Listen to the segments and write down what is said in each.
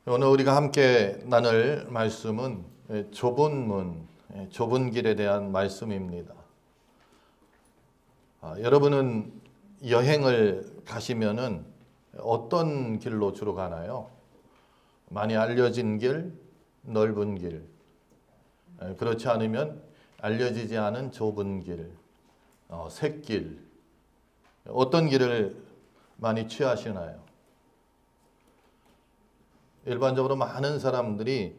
오늘 우리가 함께 나눌 말씀은 좁은 문, 좁은 길에 대한 말씀입니다. 여러분은 여행을 가시면은 어떤 길로 주로 가나요? 많이 알려진 길, 넓은 길, 그렇지 않으면 알려지지 않은 좁은 길, 샛길, 어떤 길을 많이 취하시나요? 일반적으로 많은 사람들이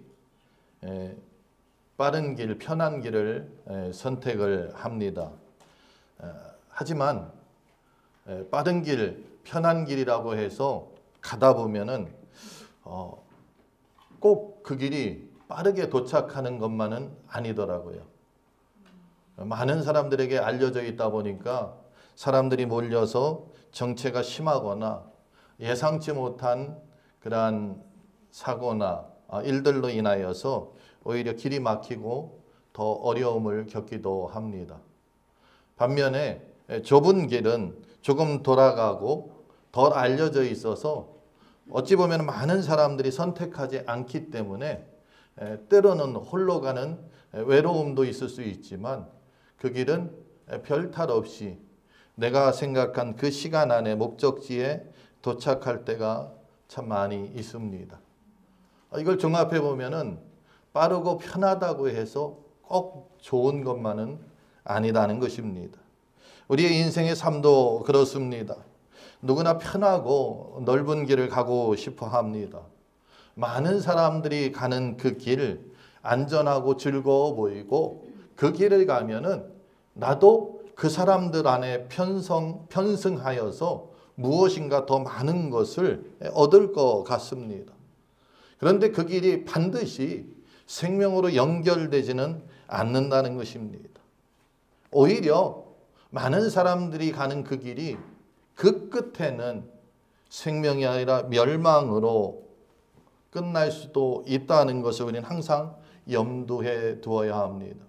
빠른 길, 편한 길을 선택을 합니다. 하지만 빠른 길, 편한 길이라고 해서 가다 보면은 꼭 그 길이 빠르게 도착하는 것만은 아니더라고요. 많은 사람들에게 알려져 있다 보니까 사람들이 몰려서 정체가 심하거나 예상치 못한 그러한 사고나 일들로 인하여서 오히려 길이 막히고 더 어려움을 겪기도 합니다. 반면에 좁은 길은 조금 돌아가고 덜 알려져 있어서 어찌 보면 많은 사람들이 선택하지 않기 때문에 때로는 홀로 가는 외로움도 있을 수 있지만 그 길은 별탈 없이 내가 생각한 그 시간 안에 목적지에 도착할 때가 참 많이 있습니다. 이걸 종합해 보면은 빠르고 편하다고 해서 꼭 좋은 것만은 아니라는 것입니다. 우리의 인생의 삶도 그렇습니다. 누구나 편하고 넓은 길을 가고 싶어 합니다. 많은 사람들이 가는 그 길, 안전하고 즐거워 보이고 그 길을 가면은 나도 그 사람들 안에 편승하여서 무엇인가 더 많은 것을 얻을 것 같습니다. 그런데 그 길이 반드시 생명으로 연결되지는 않는다는 것입니다. 오히려 많은 사람들이 가는 그 길이 그 끝에는 생명이 아니라 멸망으로 끝날 수도 있다는 것을 우리는 항상 염두에 두어야 합니다.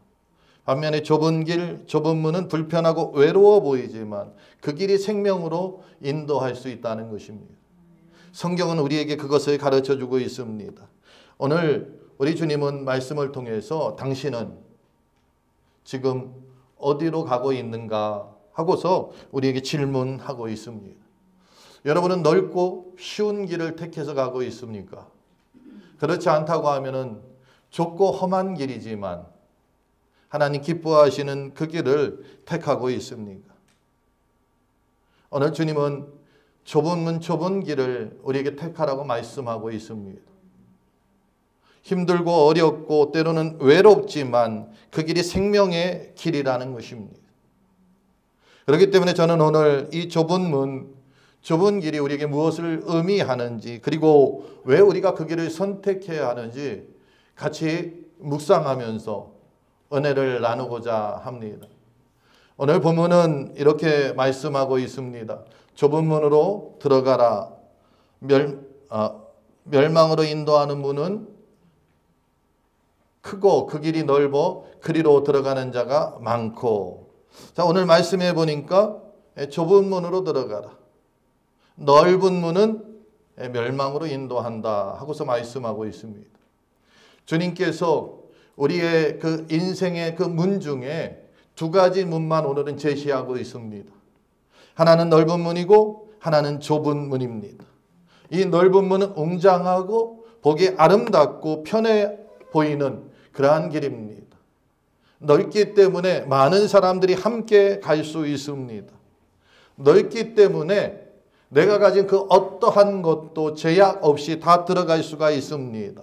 반면에 좁은 길, 좁은 문은 불편하고 외로워 보이지만 그 길이 생명으로 인도할 수 있다는 것입니다. 성경은 우리에게 그것을 가르쳐주고 있습니다. 오늘 우리 주님은 말씀을 통해서 당신은 지금 어디로 가고 있는가 하고서 우리에게 질문하고 있습니다. 여러분은 넓고 쉬운 길을 택해서 가고 있습니까? 그렇지 않다고 하면은 좁고 험한 길이지만 하나님 기뻐하시는 그 길을 택하고 있습니까? 오늘 주님은 좁은 문, 좁은 길을 우리에게 택하라고 말씀하고 있습니다. 힘들고 어렵고 때로는 외롭지만 그 길이 생명의 길이라는 것입니다. 그렇기 때문에 저는 오늘 이 좁은 문, 좁은 길이 우리에게 무엇을 의미하는지 그리고 왜 우리가 그 길을 선택해야 하는지 같이 묵상하면서 은혜를 나누고자 합니다. 오늘 본문은 이렇게 말씀하고 있습니다. 좁은 문으로 들어가라. 멸망으로 인도하는 문은 크고 그 길이 넓어 그리로 들어가는 자가 많고. 자, 오늘 말씀해 보니까 좁은 문으로 들어가라. 넓은 문은 멸망으로 인도한다 하고서 말씀하고 있습니다. 주님께서 우리의 그 인생의 그 문 중에 두 가지 문만 오늘은 제시하고 있습니다. 하나는 넓은 문이고 하나는 좁은 문입니다. 이 넓은 문은 웅장하고 보기 아름답고 편해 보이는 그러한 길입니다. 넓기 때문에 많은 사람들이 함께 갈 수 있습니다. 넓기 때문에 내가 가진 그 어떠한 것도 제약 없이 다 들어갈 수가 있습니다.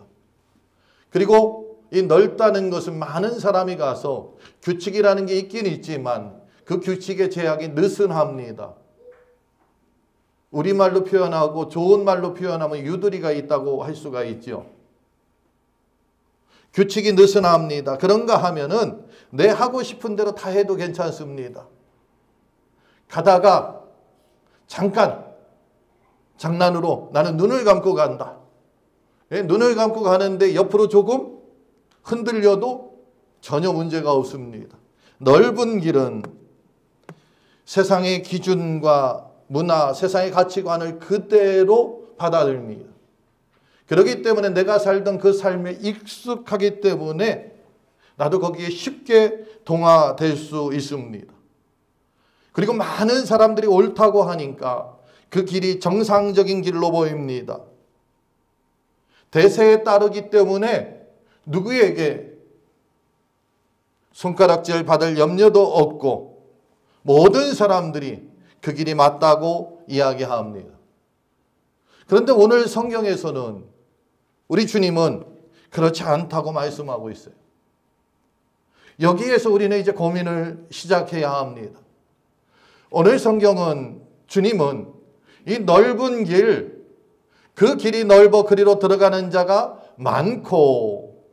그리고 이 넓다는 것은 많은 사람이 가서 규칙이라는 게 있긴 있지만 그 규칙의 제약이 느슨합니다. 우리말로 표현하고 좋은 말로 표현하면 유두리가 있다고 할 수가 있죠. 규칙이 느슨합니다. 그런가 하면은 내 하고 싶은 대로 다 해도 괜찮습니다. 가다가 잠깐 장난으로 나는 눈을 감고 간다. 눈을 감고 가는데 옆으로 조금 흔들려도 전혀 문제가 없습니다. 넓은 길은 세상의 기준과 문화, 세상의 가치관을 그대로 받아들입니다. 그렇기 때문에 내가 살던 그 삶에 익숙하기 때문에 나도 거기에 쉽게 동화될 수 있습니다. 그리고 많은 사람들이 옳다고 하니까 그 길이 정상적인 길로 보입니다. 대세에 따르기 때문에 누구에게 손가락질 받을 염려도 없고 모든 사람들이 그 길이 맞다고 이야기합니다. 그런데 오늘 성경에서는 우리 주님은 그렇지 않다고 말씀하고 있어요. 여기에서 우리는 이제 고민을 시작해야 합니다. 오늘 성경은 주님은 이 넓은 길, 그 길이 넓어 그리로 들어가는 자가 많고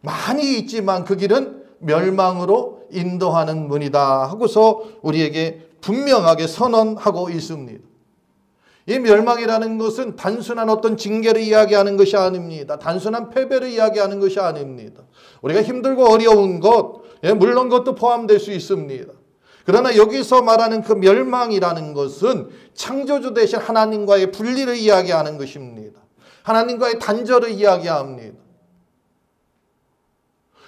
많이 있지만 그 길은 멸망으로 인도하는 문이다 하고서 우리에게 분명하게 선언하고 있습니다. 이 멸망이라는 것은 단순한 어떤 징계를 이야기하는 것이 아닙니다. 단순한 패배를 이야기하는 것이 아닙니다. 우리가 힘들고 어려운 것, 물론 그것도 포함될 수 있습니다. 그러나 여기서 말하는 그 멸망이라는 것은 창조주 대신 하나님과의 분리를 이야기하는 것입니다. 하나님과의 단절을 이야기합니다.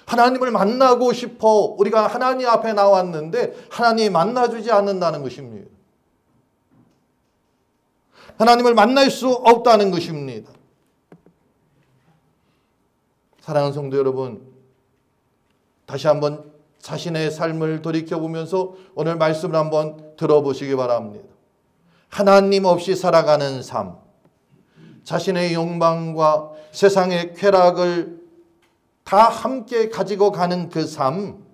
하나님을 만나고 싶어 우리가 하나님 앞에 나왔는데 하나님이 만나주지 않는다는 것입니다. 하나님을 만날 수 없다는 것입니다. 사랑하는 성도 여러분, 다시 한번 자신의 삶을 돌이켜보면서 오늘 말씀을 한번 들어보시기 바랍니다. 하나님 없이 살아가는 삶, 자신의 욕망과 세상의 쾌락을 다 함께 가지고 가는 그 삶,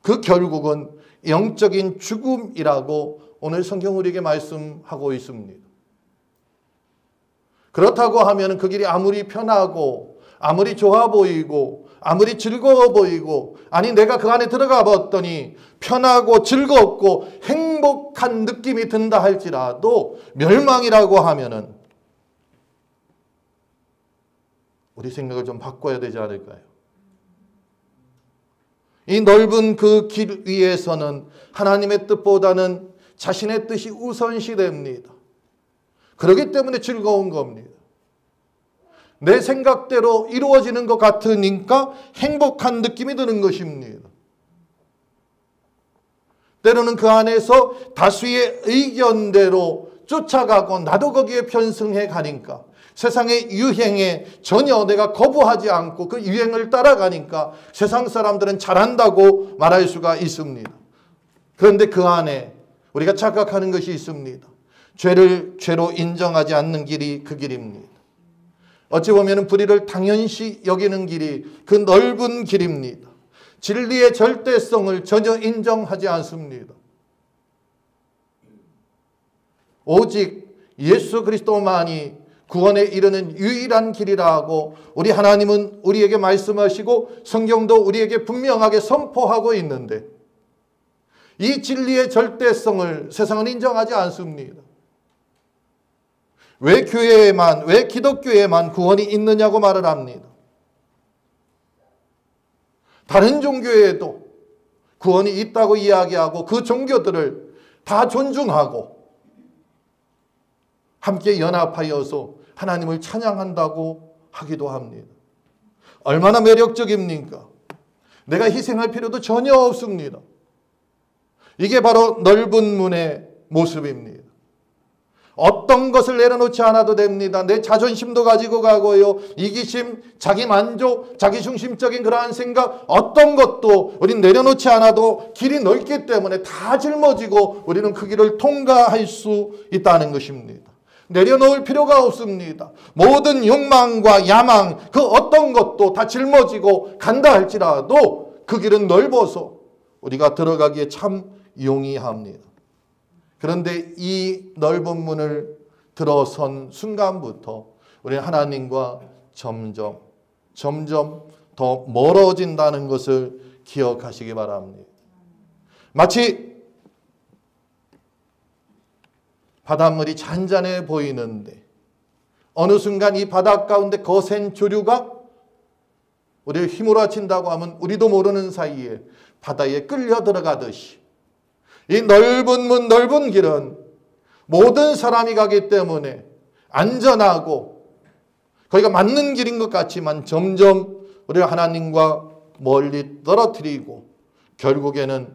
그 결국은 영적인 죽음이라고 오늘 성경 우리에게 말씀하고 있습니다. 그렇다고 하면 그 길이 아무리 편하고 아무리 좋아 보이고 아무리 즐거워 보이고 아니 내가 그 안에 들어가 봤더니 편하고 즐겁고 행복한 느낌이 든다 할지라도 멸망이라고 하면은 우리 생각을 좀 바꿔야 되지 않을까요? 이 넓은 그 길 위에서는 하나님의 뜻보다는 자신의 뜻이 우선시됩니다. 그렇기 때문에 즐거운 겁니다. 내 생각대로 이루어지는 것 같으니까 행복한 느낌이 드는 것입니다. 때로는 그 안에서 다수의 의견대로 쫓아가고 나도 거기에 편승해 가니까 세상의 유행에 전혀 내가 거부하지 않고 그 유행을 따라가니까 세상 사람들은 잘한다고 말할 수가 있습니다. 그런데 그 안에 우리가 착각하는 것이 있습니다. 죄를 죄로 인정하지 않는 길이 그 길입니다. 어찌 보면 불의를 당연시 여기는 길이 그 넓은 길입니다. 진리의 절대성을 전혀 인정하지 않습니다. 오직 예수 그리스도만이 구원에 이르는 유일한 길이라고 우리 하나님은 우리에게 말씀하시고 성경도 우리에게 분명하게 선포하고 있는데 이 진리의 절대성을 세상은 인정하지 않습니다. 왜 교회에만, 왜 기독교에만 구원이 있느냐고 말을 합니다. 다른 종교에도 구원이 있다고 이야기하고 그 종교들을 다 존중하고 함께 연합하여서 하나님을 찬양한다고 하기도 합니다. 얼마나 매력적입니까? 내가 희생할 필요도 전혀 없습니다. 이게 바로 넓은 문의 모습입니다. 어떤 것을 내려놓지 않아도 됩니다. 내 자존심도 가지고 가고요. 이기심, 자기 만족, 자기 중심적인 그러한 생각 어떤 것도 우린 내려놓지 않아도 길이 넓기 때문에 다 짊어지고 우리는 그 길을 통과할 수 있다는 것입니다. 내려놓을 필요가 없습니다. 모든 욕망과 야망 그 어떤 것도 다 짊어지고 간다 할지라도 그 길은 넓어서 우리가 들어가기에 참 용이합니다. 그런데 이 넓은 문을 들어선 순간부터 우리는 하나님과 점점 더 멀어진다는 것을 기억하시기 바랍니다. 마치 바닷물이 잔잔해 보이는데 어느 순간 이 바다 가운데 거센 조류가 우리를 휘몰아친다고 하면 우리도 모르는 사이에 바다에 끌려 들어가듯이 이 넓은 문, 넓은 길은 모든 사람이 가기 때문에 안전하고 거기가 맞는 길인 것 같지만 점점 우리가 하나님과 멀리 떨어뜨리고 결국에는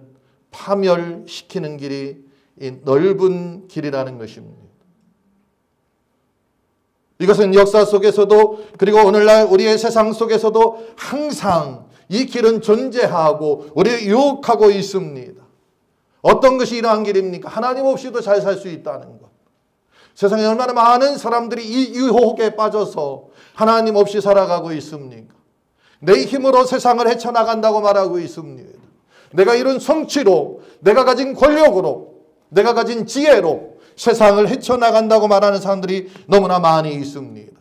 파멸시키는 길이 이 넓은 길이라는 것입니다. 이것은 역사 속에서도 그리고 오늘날 우리의 세상 속에서도 항상 이 길은 존재하고 우리를 유혹하고 있습니다. 어떤 것이 이러한 길입니까? 하나님 없이도 잘 살 수 있다는 것. 세상에 얼마나 많은 사람들이 이 유혹에 빠져서 하나님 없이 살아가고 있습니까? 내 힘으로 세상을 헤쳐나간다고 말하고 있습니다. 내가 이룬 성취로, 내가 가진 권력으로, 내가 가진 지혜로 세상을 헤쳐나간다고 말하는 사람들이 너무나 많이 있습니다.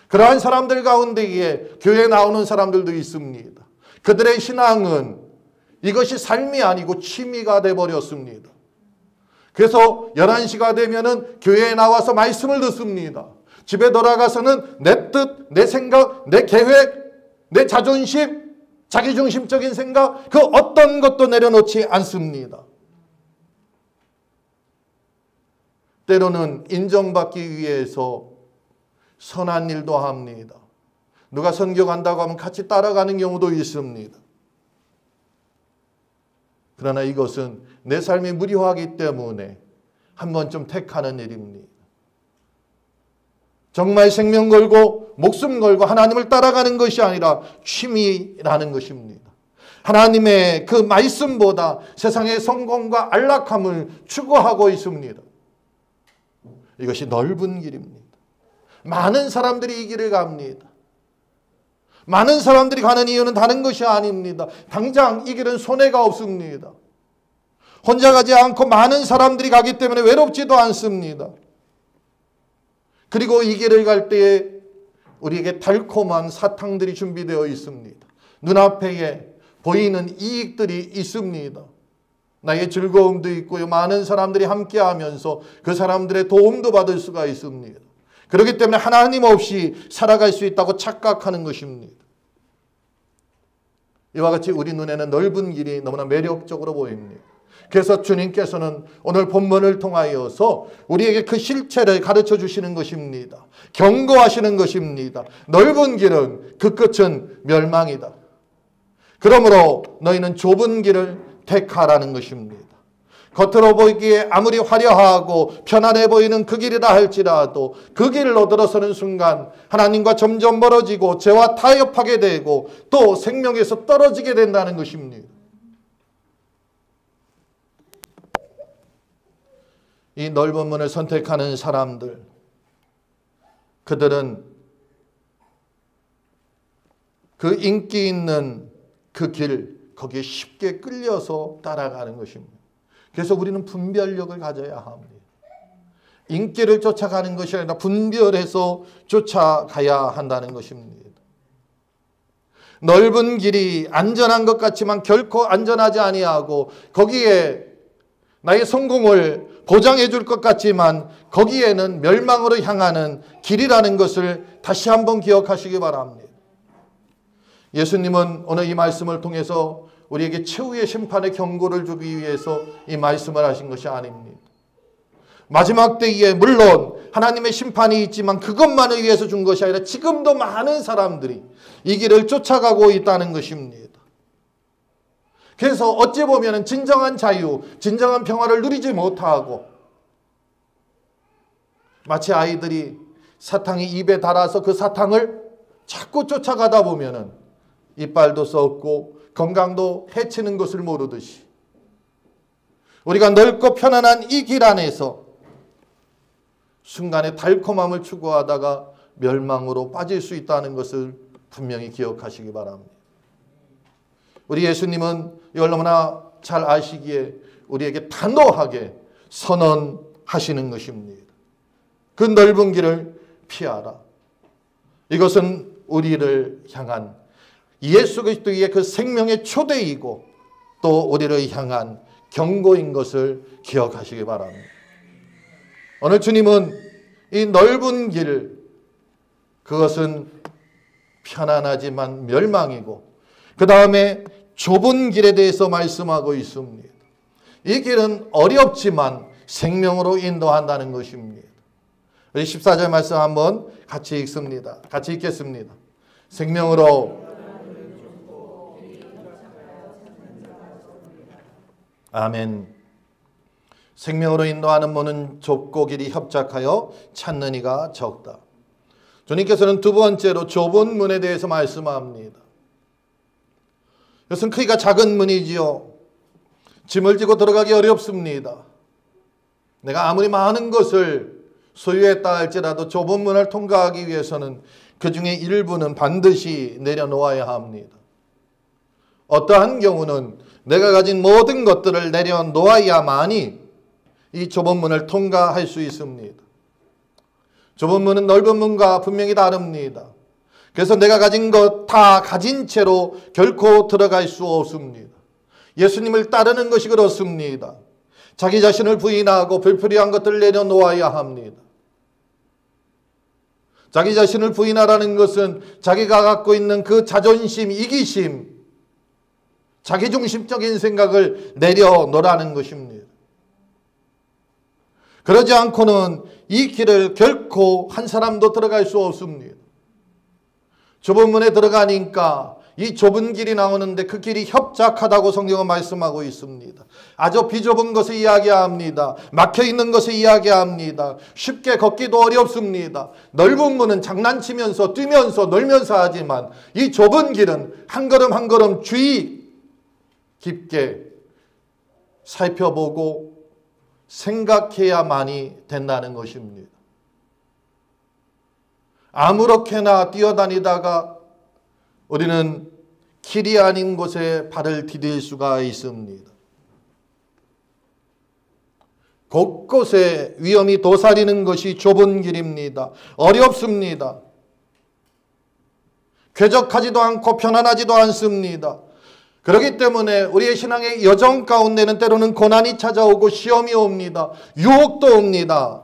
그러한 사람들 가운데에 교회에 나오는 사람들도 있습니다. 그들의 신앙은 이것이 삶이 아니고 취미가 되어버렸습니다. 그래서 11시가 되면은 교회에 나와서 말씀을 듣습니다. 집에 돌아가서는 내 뜻, 내 생각, 내 계획, 내 자존심, 자기중심적인 생각 그 어떤 것도 내려놓지 않습니다. 때로는 인정받기 위해서 선한 일도 합니다. 누가 선교 간다고 하면 같이 따라가는 경우도 있습니다. 그러나 이것은 내 삶이 무료하기 때문에 한 번쯤 택하는 일입니다. 정말 생명 걸고 목숨 걸고 하나님을 따라가는 것이 아니라 취미라는 것입니다. 하나님의 그 말씀보다 세상의 성공과 안락함을 추구하고 있습니다. 이것이 넓은 길입니다. 많은 사람들이 이 길을 갑니다. 많은 사람들이 가는 이유는 다른 것이 아닙니다. 당장 이 길은 손해가 없습니다. 혼자 가지 않고 많은 사람들이 가기 때문에 외롭지도 않습니다. 그리고 이 길을 갈 때에 우리에게 달콤한 사탕들이 준비되어 있습니다. 눈앞에 보이는 이익들이 있습니다. 나의 즐거움도 있고요. 많은 사람들이 함께하면서 그 사람들의 도움도 받을 수가 있습니다. 그렇기 때문에 하나님 없이 살아갈 수 있다고 착각하는 것입니다. 이와 같이 우리 눈에는 넓은 길이 너무나 매력적으로 보입니다. 그래서 주님께서는 오늘 본문을 통하여서 우리에게 그 실체를 가르쳐 주시는 것입니다. 경고하시는 것입니다. 넓은 길은 그 끝은 멸망이다. 그러므로 너희는 좁은 길을 택하라는 것입니다. 겉으로 보이기에 아무리 화려하고 편안해 보이는 그 길이라 할지라도 그 길로 들어서는 순간 하나님과 점점 멀어지고 죄와 타협하게 되고 또 생명에서 떨어지게 된다는 것입니다. 이 넓은 문을 선택하는 사람들, 그들은 그 인기 있는 그 길, 거기에 쉽게 끌려서 따라가는 것입니다. 그래서 우리는 분별력을 가져야 합니다. 인기를 쫓아가는 것이 아니라 분별해서 쫓아가야 한다는 것입니다. 넓은 길이 안전한 것 같지만 결코 안전하지 아니하고 거기에 나의 성공을 보장해 줄 것 같지만 거기에는 멸망으로 향하는 길이라는 것을 다시 한번 기억하시기 바랍니다. 예수님은 오늘 이 말씀을 통해서 우리에게 최후의 심판의 경고를 주기 위해서 이 말씀을 하신 것이 아닙니다. 마지막 때에 물론 하나님의 심판이 있지만 그것만을 위해서 준 것이 아니라 지금도 많은 사람들이 이 길을 쫓아가고 있다는 것입니다. 그래서 어찌 보면 진정한 자유, 진정한 평화를 누리지 못하고 마치 아이들이 사탕이 입에 달아서 그 사탕을 자꾸 쫓아가다 보면 이빨도 썩고 건강도 해치는 것을 모르듯이 우리가 넓고 편안한 이 길 안에서 순간의 달콤함을 추구하다가 멸망으로 빠질 수 있다는 것을 분명히 기억하시기 바랍니다. 우리 예수님은 이걸 너무나 잘 아시기에 우리에게 단호하게 선언하시는 것입니다. 그 넓은 길을 피하라. 이것은 우리를 향한 예수 그리스도의 그 생명의 초대이고 또 우리를 향한 경고인 것을 기억하시기 바랍니다. 오늘 주님은 이 넓은 길, 그것은 편안하지만 멸망이고 그 다음에 좁은 길에 대해서 말씀하고 있습니다. 이 길은 어렵지만 생명으로 인도한다는 것입니다. 우리 14절 말씀 한번 같이 읽습니다. 같이 읽겠습니다. 생명으로 아멘. 생명으로 인도하는 문은 좁고 길이 협착하여 찾는 이가 적다. 주님께서는 두 번째로 좁은 문에 대해서 말씀합니다. 이것은 크기가 작은 문이지요. 짐을 지고 들어가기 어렵습니다. 내가 아무리 많은 것을 소유했다 할지라도 좁은 문을 통과하기 위해서는 그 중에 일부는 반드시 내려놓아야 합니다. 어떠한 경우는 내가 가진 모든 것들을 내려놓아야만이 이 좁은 문을 통과할 수 있습니다. 좁은 문은 넓은 문과 분명히 다릅니다. 그래서 내가 가진 것 다 가진 채로 결코 들어갈 수 없습니다. 예수님을 따르는 것이 그렇습니다. 자기 자신을 부인하고 불필요한 것들을 내려놓아야 합니다. 자기 자신을 부인하라는 것은 자기가 갖고 있는 그 자존심, 이기심, 자기중심적인 생각을 내려놓으라는 것입니다. 그러지 않고는 이 길을 결코 한 사람도 들어갈 수 없습니다. 좁은 문에 들어가니까 이 좁은 길이 나오는데 그 길이 협착하다고 성경은 말씀하고 있습니다. 아주 비좁은 것을 이야기합니다. 막혀있는 것을 이야기합니다. 쉽게 걷기도 어렵습니다. 넓은 문은 장난치면서 뛰면서 놀면서 하지만 이 좁은 길은 한 걸음 한 걸음 주의 깊게 살펴보고 생각해야만이 된다는 것입니다. 아무렇게나 뛰어다니다가 우리는 길이 아닌 곳에 발을 디딜 수가 있습니다. 곳곳에 위험이 도사리는 것이 좁은 길입니다. 어렵습니다. 쾌적하지도 않고 편안하지도 않습니다. 그렇기 때문에 우리의 신앙의 여정 가운데는 때로는 고난이 찾아오고 시험이 옵니다. 유혹도 옵니다.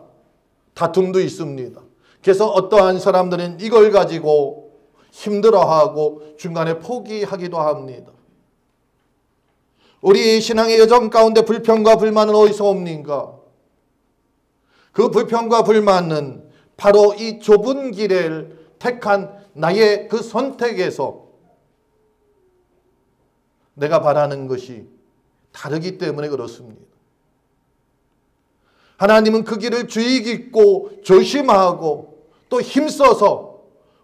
다툼도 있습니다. 그래서 어떠한 사람들은 이걸 가지고 힘들어하고 중간에 포기하기도 합니다. 우리 신앙의 여정 가운데 불평과 불만은 어디서 옵니까? 그 불평과 불만은 바로 이 좁은 길을 택한 나의 그 선택에서 내가 바라는 것이 다르기 때문에 그렇습니다. 하나님은 그 길을 주의 깊고 조심하고 또 힘써서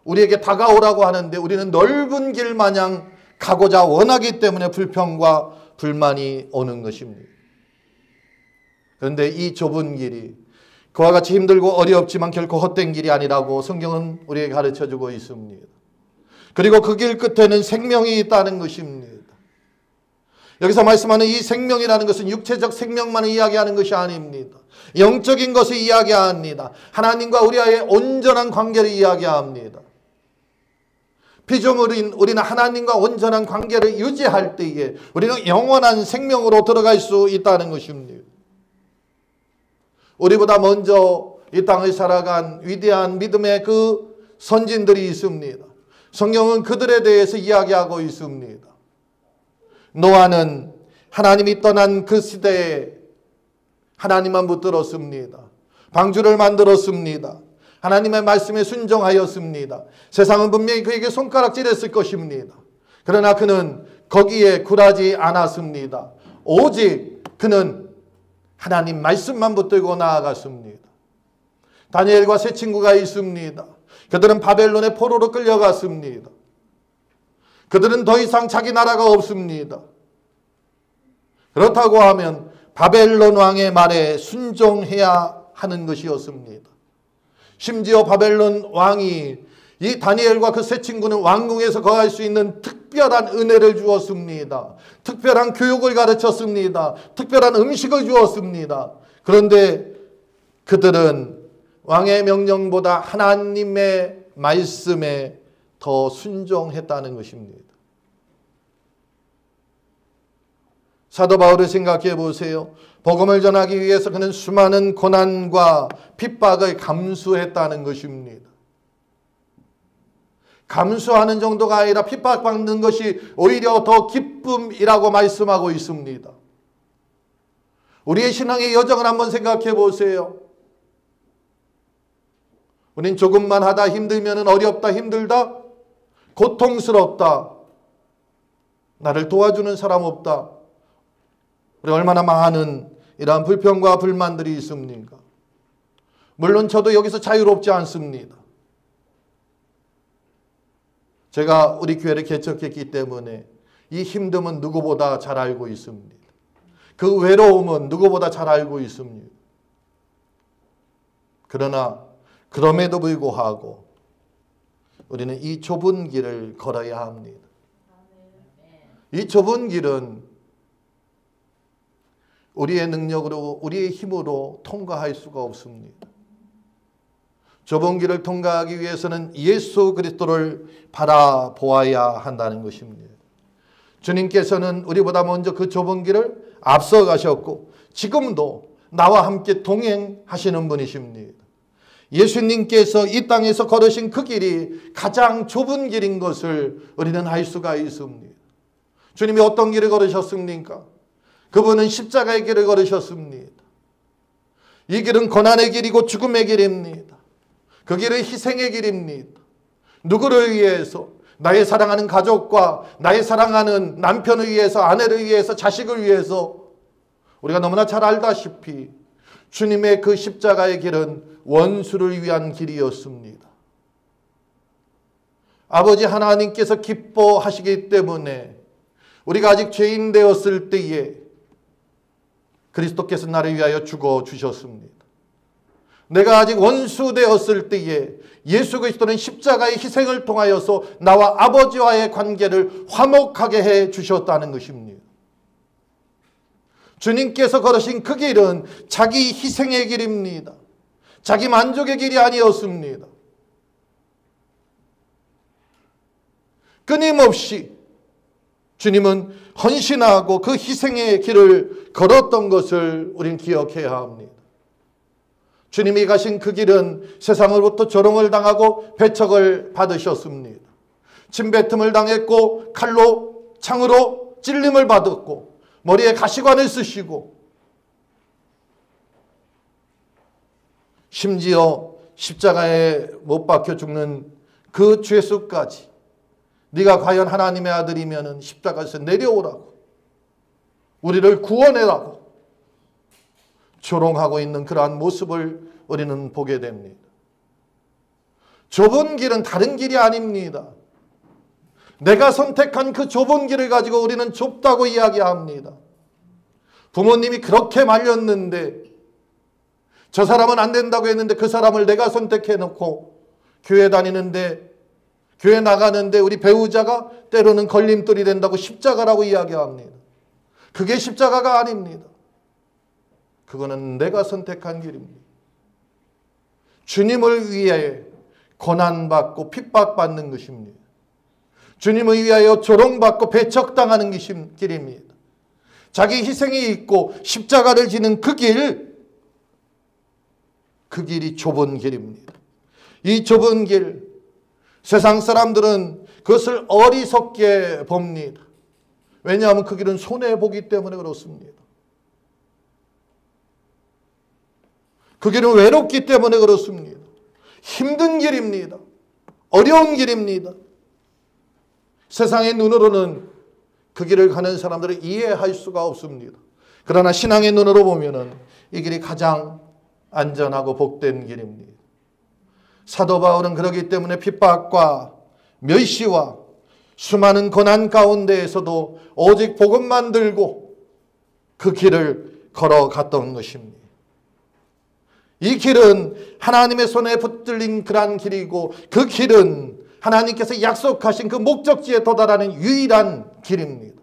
우리에게 다가오라고 하는데 우리는 넓은 길 마냥 가고자 원하기 때문에 불평과 불만이 오는 것입니다. 그런데 이 좁은 길이 그와 같이 힘들고 어렵지만 결코 헛된 길이 아니라고 성경은 우리에게 가르쳐주고 있습니다. 그리고 그 길 끝에는 생명이 있다는 것입니다. 여기서 말씀하는 이 생명이라는 것은 육체적 생명만을 이야기하는 것이 아닙니다. 영적인 것을 이야기합니다. 하나님과 우리와의 온전한 관계를 이야기합니다. 피조물인 우리는 하나님과 온전한 관계를 유지할 때에 우리는 영원한 생명으로 들어갈 수 있다는 것입니다. 우리보다 먼저 이 땅을 살아간 위대한 믿음의 그 선진들이 있습니다. 성경은 그들에 대해서 이야기하고 있습니다. 노아는 하나님이 떠난 그 시대에 하나님만 붙들었습니다. 방주를 만들었습니다. 하나님의 말씀에 순종하였습니다. 세상은 분명히 그에게 손가락질했을 것입니다. 그러나 그는 거기에 굴하지 않았습니다. 오직 그는 하나님 말씀만 붙들고 나아갔습니다. 다니엘과 세 친구가 있습니다. 그들은 바벨론의 포로로 끌려갔습니다. 그들은 더 이상 자기 나라가 없습니다. 그렇다고 하면 바벨론 왕의 말에 순종해야 하는 것이었습니다. 심지어 바벨론 왕이 이 다니엘과 그 세 친구는 왕궁에서 거할 수 있는 특별한 은혜를 주었습니다. 특별한 교육을 가르쳤습니다. 특별한 음식을 주었습니다. 그런데 그들은 왕의 명령보다 하나님의 말씀에 더 순종했다는 것입니다. 사도 바울을 생각해 보세요. 복음을 전하기 위해서 그는 수많은 고난과 핍박을 감수했다는 것입니다. 감수하는 정도가 아니라 핍박받는 것이 오히려 더 기쁨이라고 말씀하고 있습니다. 우리의 신앙의 여정을 한번 생각해 보세요. 우린 조금만 하다 힘들면 어렵다, 힘들다, 고통스럽다, 나를 도와주는 사람 없다. 우리 얼마나 많은 이러한 불평과 불만들이 있습니까? 물론 저도 여기서 자유롭지 않습니다. 제가 우리 교회를 개척했기 때문에 이 힘듦은 누구보다 잘 알고 있습니다. 그 외로움은 누구보다 잘 알고 있습니다. 그러나 그럼에도 불구하고 우리는 이 좁은 길을 걸어야 합니다. 이 좁은 길은 우리의 능력으로, 우리의 힘으로 통과할 수가 없습니다. 좁은 길을 통과하기 위해서는 예수 그리스도를 바라보아야 한다는 것입니다. 주님께서는 우리보다 먼저 그 좁은 길을 앞서 가셨고 지금도 나와 함께 동행하시는 분이십니다. 예수님께서 이 땅에서 걸으신 그 길이 가장 좁은 길인 것을 우리는 알 수가 있습니다. 주님이 어떤 길을 걸으셨습니까? 그분은 십자가의 길을 걸으셨습니다. 이 길은 고난의 길이고 죽음의 길입니다. 그 길은 희생의 길입니다. 누구를 위해서? 나의 사랑하는 가족과 나의 사랑하는 남편을 위해서, 아내를 위해서, 자식을 위해서. 우리가 너무나 잘 알다시피 주님의 그 십자가의 길은 원수를 위한 길이었습니다. 아버지 하나님께서 기뻐하시기 때문에 우리가 아직 죄인 되었을 때에 그리스도께서 나를 위하여 죽어 주셨습니다. 내가 아직 원수 되었을 때에 예수 그리스도는 십자가의 희생을 통하여서 나와 아버지와의 관계를 화목하게 해 주셨다는 것입니다. 주님께서 걸으신 그 길은 자기 희생의 길입니다. 자기 만족의 길이 아니었습니다. 끊임없이 주님은 헌신하고 그 희생의 길을 걸었던 것을 우리는 기억해야 합니다. 주님이 가신 그 길은 세상으로부터 조롱을 당하고 배척을 받으셨습니다. 침뱉음을 당했고 칼로 창으로 찔림을 받았고 머리에 가시관을 쓰시고 심지어 십자가에 못 박혀 죽는 그 죄수까지 네가 과연 하나님의 아들이면 십자가에서 내려오라고, 우리를 구원해라고 조롱하고 있는 그러한 모습을 우리는 보게 됩니다. 좁은 길은 다른 길이 아닙니다. 내가 선택한 그 좁은 길을 가지고 우리는 좁다고 이야기합니다. 부모님이 그렇게 말렸는데, 저 사람은 안 된다고 했는데 그 사람을 내가 선택해놓고 교회 다니는데, 교회 나가는데 우리 배우자가 때로는 걸림돌이 된다고 십자가라고 이야기합니다. 그게 십자가가 아닙니다. 그거는 내가 선택한 길입니다. 주님을 위해 고난받고 핍박받는 것입니다. 주님을 위하여 조롱받고 배척당하는 길입니다. 자기 희생이 있고 십자가를 지는 그 길이 좁은 길입니다. 이 좁은 길, 세상 사람들은 그것을 어리석게 봅니다. 왜냐하면 그 길은 손해보기 때문에 그렇습니다. 그 길은 외롭기 때문에 그렇습니다. 힘든 길입니다. 어려운 길입니다. 세상의 눈으로는 그 길을 가는 사람들을 이해할 수가 없습니다. 그러나 신앙의 눈으로 보면은 이 길이 가장 안전하고 복된 길입니다. 사도 바울은 그렇기 때문에 핍박과 멸시와 수많은 고난 가운데에서도 오직 복음만 들고 그 길을 걸어갔던 것입니다. 이 길은 하나님의 손에 붙들린 그러한 길이고, 그 길은 하나님께서 약속하신 그 목적지에 도달하는 유일한 길입니다.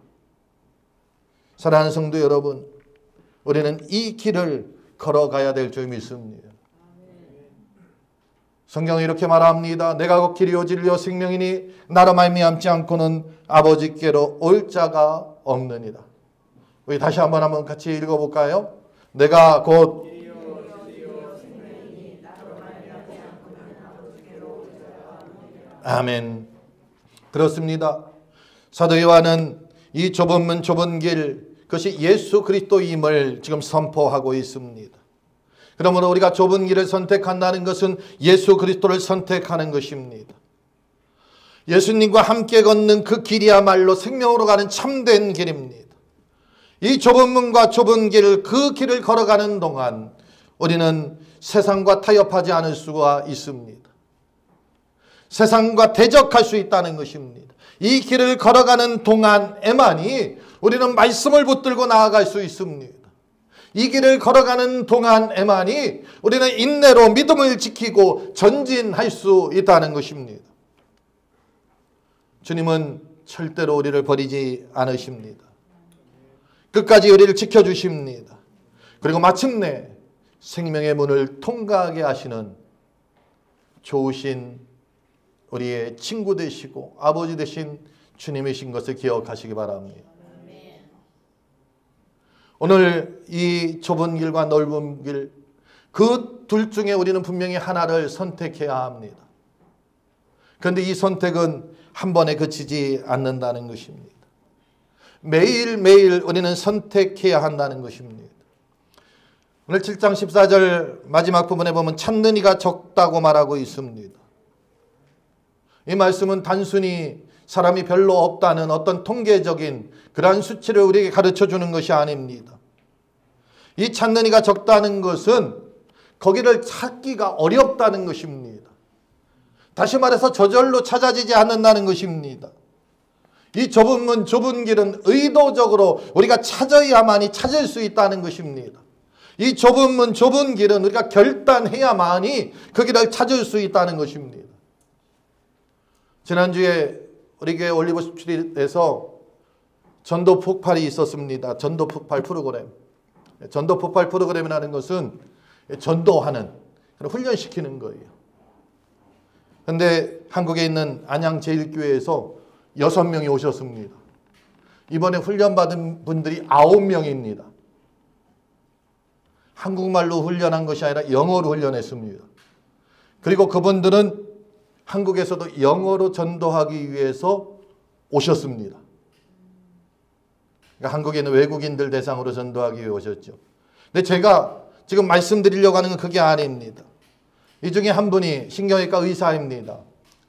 사랑하는 성도 여러분, 우리는 이 길을 걸어가야 될 줄 믿습니다. 성경은 이렇게 말합니다. 내가 곧 길이요 진리요 생명이니 나로 말미암지 않고는 아버지께로 올 자가 없느니라. 우리 다시 한번 같이 읽어볼까요? 내가 곧 아멘. 그렇습니다. 사도 요한은 이 좁은 문 좁은 길, 그것이 예수 그리스도임을 지금 선포하고 있습니다. 그러므로 우리가 좁은 길을 선택한다는 것은 예수 그리스도를 선택하는 것입니다. 예수님과 함께 걷는 그 길이야말로 생명으로 가는 참된 길입니다. 이 좁은 문과 좁은 길, 그 길을 걸어가는 동안 우리는 세상과 타협하지 않을 수가 있습니다. 세상과 대적할 수 있다는 것입니다. 이 길을 걸어가는 동안에만이 우리는 말씀을 붙들고 나아갈 수 있습니다. 이 길을 걸어가는 동안에만이 우리는 인내로 믿음을 지키고 전진할 수 있다는 것입니다. 주님은 절대로 우리를 버리지 않으십니다. 끝까지 우리를 지켜주십니다. 그리고 마침내 생명의 문을 통과하게 하시는 좋으신 우리의 친구 되시고 아버지 되신 주님이신 것을 기억하시기 바랍니다. 오늘 이 좁은 길과 넓은 길, 그 둘 중에 우리는 분명히 하나를 선택해야 합니다. 그런데 이 선택은 한 번에 그치지 않는다는 것입니다. 매일매일 우리는 선택해야 한다는 것입니다. 오늘 7장 14절 마지막 부분에 보면 찾는 이가 적다고 말하고 있습니다. 이 말씀은 단순히 사람이 별로 없다는 어떤 통계적인 그러한 수치를 우리에게 가르쳐 주는 것이 아닙니다. 이 찾는 이가 적다는 것은 거기를 찾기가 어렵다는 것입니다. 다시 말해서 저절로 찾아지지 않는다는 것입니다. 이 좁은 문, 좁은 길은 의도적으로 우리가 찾아야만이 찾을 수 있다는 것입니다. 이 좁은 문, 좁은 길은 우리가 결단해야만이 그 길을 찾을 수 있다는 것입니다. 지난주에 우리 교회 올리브 스트릿에서 전도 폭발이 있었습니다. 전도 폭발 프로그램. 전도 폭발 프로그램이라는 것은 전도하는, 훈련시키는 거예요. 그런데 한국에 있는 안양제일교회에서 6명이 오셨습니다. 이번에 훈련받은 분들이 9명입니다. 한국말로 훈련한 것이 아니라 영어로 훈련했습니다. 그리고 그분들은 한국에서도 영어로 전도하기 위해서 오셨습니다. 그러니까 한국에 있는 외국인들 대상으로 전도하기 위해 오셨죠. 근데 제가 지금 말씀드리려고 하는 건 그게 아닙니다. 이 중에 한 분이 신경외과 의사입니다.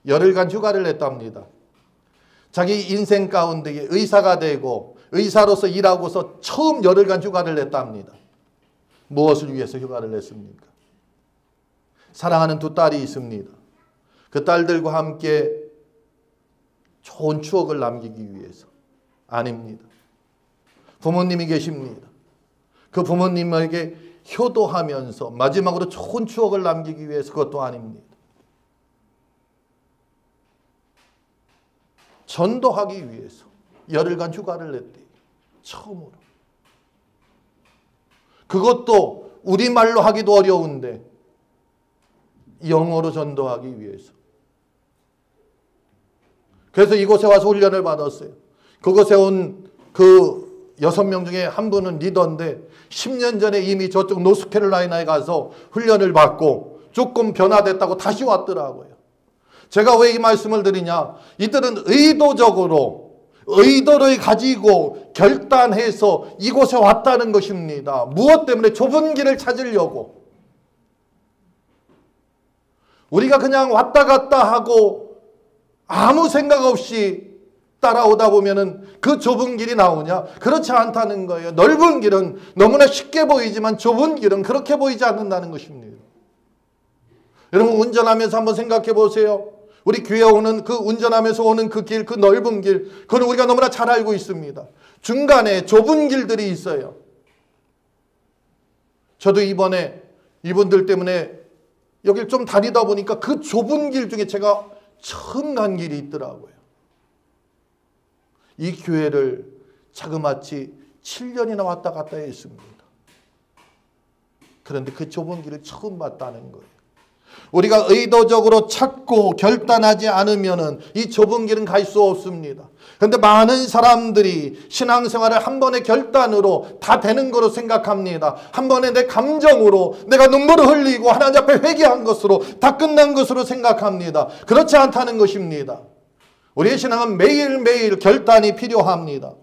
열흘간 휴가를 냈답니다. 자기 인생 가운데 의사가 되고 의사로서 일하고서 처음 열흘간 휴가를 냈답니다. 무엇을 위해서 휴가를 냈습니까? 사랑하는 두 딸이 있습니다. 그 딸들과 함께 좋은 추억을 남기기 위해서. 아닙니다. 부모님이 계십니다. 그 부모님에게 효도하면서 마지막으로 좋은 추억을 남기기 위해서. 그것도 아닙니다. 전도하기 위해서 열흘간 휴가를 냈대요. 처음으로. 그것도 우리말로 하기도 어려운데 영어로 전도하기 위해서. 그래서 이곳에 와서 훈련을 받았어요. 그곳에 온 그 6명 중에 한 분은 리더인데 10년 전에 이미 저쪽 노스캐롤라이나에 가서 훈련을 받고 조금 변화됐다고 다시 왔더라고요. 제가 왜 이 말씀을 드리냐? 이들은 의도를 가지고 결단해서 이곳에 왔다는 것입니다. 무엇 때문에? 좁은 길을 찾으려고. 우리가 그냥 왔다 갔다 하고 아무 생각 없이 따라오다 보면은 그 좁은 길이 나오냐? 그렇지 않다는 거예요. 넓은 길은 너무나 쉽게 보이지만 좁은 길은 그렇게 보이지 않는다는 것입니다. 여러분, 운전하면서 한번 생각해 보세요. 우리 교회 오는 그 운전하면서 오는 그 길, 그 넓은 길, 그건 우리가 너무나 잘 알고 있습니다. 중간에 좁은 길들이 있어요. 저도 이번에 이분들 때문에 여길 좀 다니다 보니까 그 좁은 길 중에 제가 처음 간 길이 있더라고요. 이 교회를 자그마치 7년이나 왔다 갔다 했습니다. 그런데 그 좁은 길을 처음 봤다는 거예요. 우리가 의도적으로 찾고 결단하지 않으면 이 좁은 길은 갈 수 없습니다. 그런데 많은 사람들이 신앙생활을 한 번의 결단으로 다 되는 거로 생각합니다. 한 번에 내 감정으로 내가 눈물을 흘리고 하나님 앞에 회개한 것으로 다 끝난 것으로 생각합니다. 그렇지 않다는 것입니다. 우리의 신앙은 매일매일 결단이 필요합니다.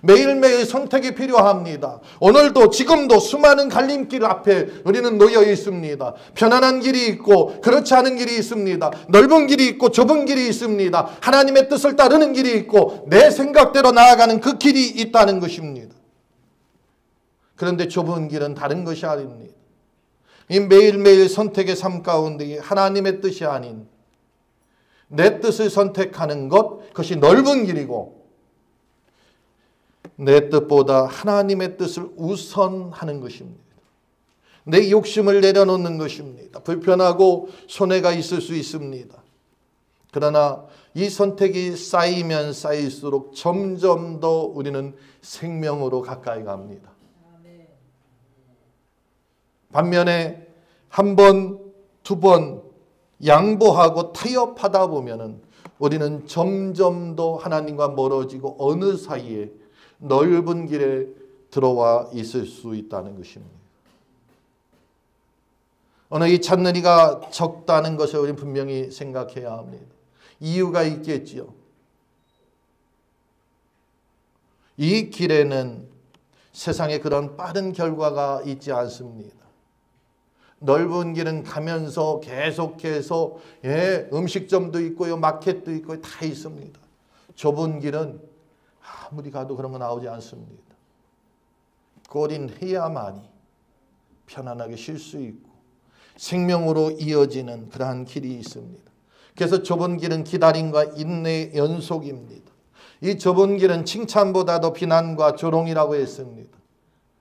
매일매일 선택이 필요합니다. 오늘도 지금도 수많은 갈림길 앞에 우리는 놓여 있습니다. 편안한 길이 있고 그렇지 않은 길이 있습니다. 넓은 길이 있고 좁은 길이 있습니다. 하나님의 뜻을 따르는 길이 있고 내 생각대로 나아가는 그 길이 있다는 것입니다. 그런데 좁은 길은 다른 것이 아닙니다. 이 매일매일 선택의 삶 가운데 하나님의 뜻이 아닌 내 뜻을 선택하는 것, 그것이 넓은 길이고 내 뜻보다 하나님의 뜻을 우선하는 것입니다. 내 욕심을 내려놓는 것입니다. 불편하고 손해가 있을 수 있습니다. 그러나 이 선택이 쌓이면 쌓일수록 점점 더 우리는 생명으로 가까이 갑니다. 반면에 한 번, 두 번 양보하고 타협하다 보면은 우리는 점점 더 하나님과 멀어지고 어느 사이에 넓은 길에 들어와 있을 수 있다는 것입니다. 오늘 이 찾는 이가 적다는 것을 우리는 분명히 생각해야 합니다. 이유가 있겠지요. 이 길에는 세상에 그런 빠른 결과가 있지 않습니다. 넓은 길은 가면서 계속해서 음식점도 있고요, 마켓도 있고 다 있습니다. 좁은 길은 아무리 가도 그런 거 나오지 않습니다. 골인해야만이 편안하게 쉴 수 있고 생명으로 이어지는 그러한 길이 있습니다. 그래서 좁은 길은 기다림과 인내의 연속입니다. 이 좁은 길은 칭찬보다도 비난과 조롱이라고 했습니다.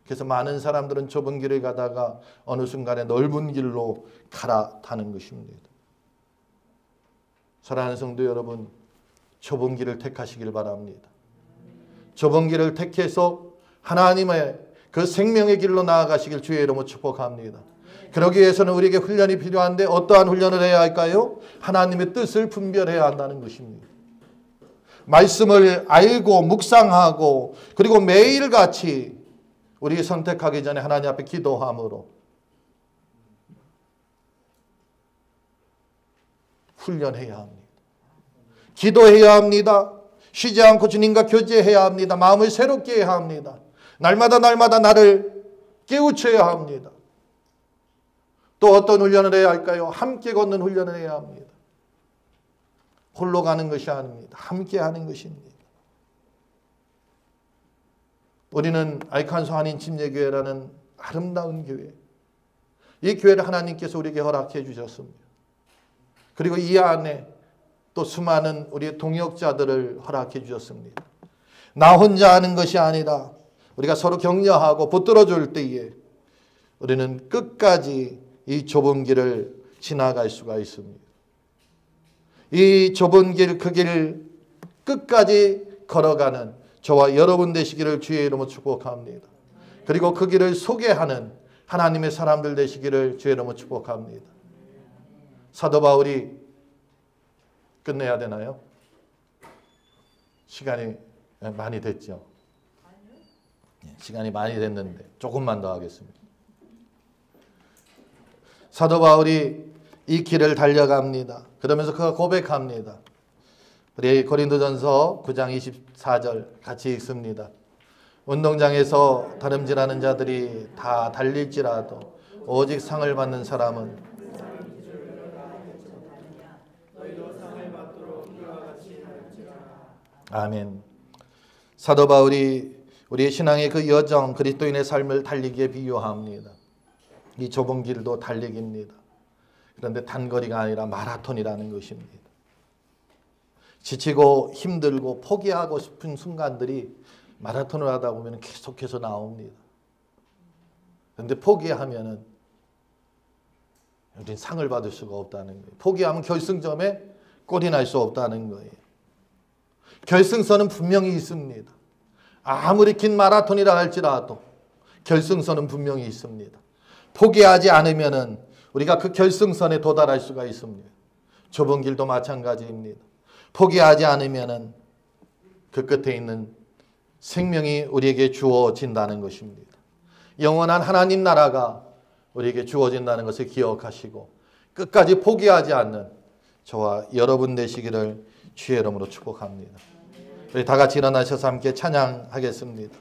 그래서 많은 사람들은 좁은 길을 가다가 어느 순간에 넓은 길로 갈아타는 것입니다. 사랑하는 성도 여러분, 좁은 길을 택하시길 바랍니다. 좁은 길을 택해서 하나님의 그 생명의 길로 나아가시길 주의 이름으로 축복합니다. 그러기 위해서는 우리에게 훈련이 필요한데 어떠한 훈련을 해야 할까요? 하나님의 뜻을 분별해야 한다는 것입니다. 말씀을 알고 묵상하고 그리고 매일같이 우리 선택하기 전에 하나님 앞에 기도함으로 훈련해야 합니다. 기도해야 합니다. 쉬지 않고 주님과 교제해야 합니다. 마음을 새롭게 해야 합니다. 날마다 나를 깨우쳐야 합니다. 또 어떤 훈련을 해야 할까요? 함께 걷는 훈련을 해야 합니다. 홀로 가는 것이 아닙니다. 함께 하는 것입니다. 우리는 알칸소 한인 침례교회라는 아름다운 교회, 이 교회를 하나님께서 우리에게 허락해 주셨습니다. 그리고 이 안에 또 수많은 우리의 동역자들을 허락해 주셨습니다. 나 혼자 하는 것이 아니라 우리가 서로 격려하고 붙들어 줄 때에 우리는 끝까지 이 좁은 길을 지나갈 수가 있습니다. 이 좁은 길, 그 길을 끝까지 걸어가는 저와 여러분 되시기를 주의 이름으로 축복합니다. 그리고 그 길을 소개하는 하나님의 사람들 되시기를 주의 이름으로 축복합니다. 사도 바울이 끝내야 되나요? 시간이 많이 됐죠. 시간이 많이 됐는데 조금만 더 하겠습니다. 사도 바울이 이 길을 달려갑니다. 그러면서 그가 고백합니다. 우리 고린도전서 9장 24절 같이 읽습니다. 운동장에서 다름질하는 자들이 다 달릴지라도 오직 상을 받는 사람은 아멘. 사도 바울이 우리의 신앙의 그 여정, 그리스도인의 삶을 달리기에 비유합니다. 이 좁은 길도 달리기입니다. 그런데 단거리가 아니라 마라톤이라는 것입니다. 지치고 힘들고 포기하고 싶은 순간들이 마라톤을 하다 보면 계속해서 나옵니다. 그런데 포기하면은 우리는 상을 받을 수가 없다는 거예요. 포기하면 결승점에 꼴이 날 수 없다는 거예요. 결승선은 분명히 있습니다. 아무리 긴 마라톤이라 할지라도 결승선은 분명히 있습니다. 포기하지 않으면은 우리가 그 결승선에 도달할 수가 있습니다. 좁은 길도 마찬가지입니다. 포기하지 않으면은 그 끝에 있는 생명이 우리에게 주어진다는 것입니다. 영원한 하나님 나라가 우리에게 주어진다는 것을 기억하시고 끝까지 포기하지 않는 저와 여러분 되시기를 주의 이름으로 축복합니다. 우리 다 같이 일어나셔서 함께 찬양하겠습니다.